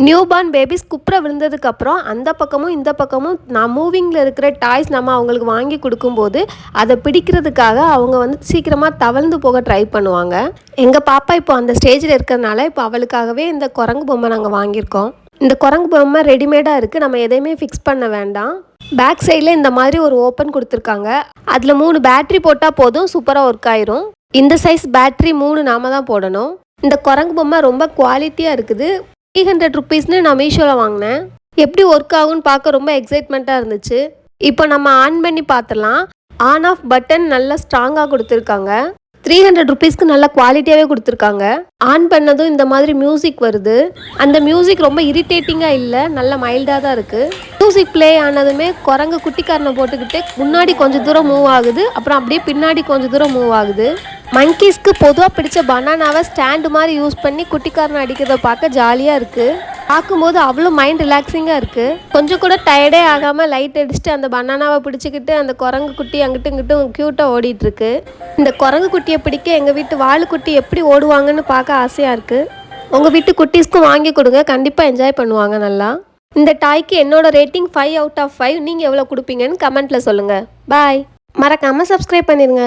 New born babies குப்புற விழுந்ததுக்கப்புறம் அந்த பக்கமும் இந்த பக்கமும் நான் மூவிங்கில் இருக்கிற டாய்ஸ் நம்ம அவங்களுக்கு வாங்கி கொடுக்கும்போது அதை பிடிக்கிறதுக்காக அவங்க வந்து சீக்கிரமாக தவழ்ந்து போக ட்ரை பண்ணுவாங்க. எங்கள் பாப்பா இப்போ அந்த ஸ்டேஜில் இருக்கிறதுனால இப்போ அவளுக்காகவே இந்த குரங்கு பொம்மை நாங்கள் வாங்கியிருக்கோம். இந்த குரங்கு பொம்மை ரெடிமேடாக இருக்குது, நம்ம எதையுமே ஃபிக்ஸ் பண்ண வேண்டாம். பேக் சைடில் இந்த மாதிரி ஒரு ஓப்பன் கொடுத்துருக்காங்க. அதில் 3 பேட்ரி போட்டால் போதும், சூப்பராக ஒர்க் ஆயிரும். இந்த சைஸ் பேட்ரி 3 நாம தான் போடணும். இந்த குரங்கு பொம்மை ரொம்ப குவாலிட்டியாக இருக்குது. 300 ருபீஸ்னு நான் மீஷோவில் வாங்கினேன். எப்படி ஒர்க் ஆகும்னு பார்க்க ரொம்ப எக்ஸைட்மெண்ட்டாக இருந்துச்சு. இப்போ நம்ம ஆன் பண்ணி பார்த்துலாம். ஆன் ஆஃப் பட்டன் நல்லா ஸ்ட்ராங்காக கொடுத்துருக்காங்க. 300 ருபீஸ்க்கு நல்ல குவாலிட்டியாகவே கொடுத்துருக்காங்க. ஆன் பண்ணதும் இந்த மாதிரி மியூசிக் வருது. அந்த மியூசிக் ரொம்ப இரிட்டேட்டிங்காக இல்லை, நல்ல மைல்டாக தான் இருக்குது. மியூசிக் ப்ளே ஆனதுமே குரங்கு குட்டிக்காரனை போட்டுக்கிட்டு முன்னாடி கொஞ்சம் தூரம் மூவ் ஆகுது, அப்புறம் அப்படியே பின்னாடி கொஞ்சம் தூரம் மூவ் ஆகுது. மங்கீஸ்க்கு பொதுவாக பிடிச்ச பனானாவை ஸ்டாண்டு மாதிரி யூஸ் பண்ணி குட்டிக்காரனை அடிக்கிறத பார்க்க ஜாலியாக இருக்குது. பார்க்கும்போது அவ்வளோ மைண்ட் ரிலாக்ஸிங்காக இருக்குது. கொஞ்சம் கூட டயர்டே ஆகாமல் லைட் அடிச்சுட்டு அந்த பனானாவை பிடிச்சிக்கிட்டு அந்த குரங்கு குட்டி அங்கிட்டும் இங்கிட்டும் க்யூட்டாக ஓடிட்டுருக்கு. இந்த குரங்கு குட்டியை பிடிக்க எங்கள் வீட்டு வாளுக்குட்டி எப்படி ஓடுவாங்கன்னு பார்க்க ஆசையாக இருக்குது. உங்கள் வீட்டு குட்டீஸ்க்கும் வாங்கி கொடுங்க, கண்டிப்பாக என்ஜாய் பண்ணுவாங்க நல்லா. இந்த டாய்க்கு என்னோட ரேட்டிங் 5 out of 5. நீங்கள் எவ்வளோ கொடுப்பீங்கன்னு கமெண்ட்டில் சொல்லுங்கள். பாய். மறக்காமல் சப்ஸ்கிரைப் பண்ணிடுங்க.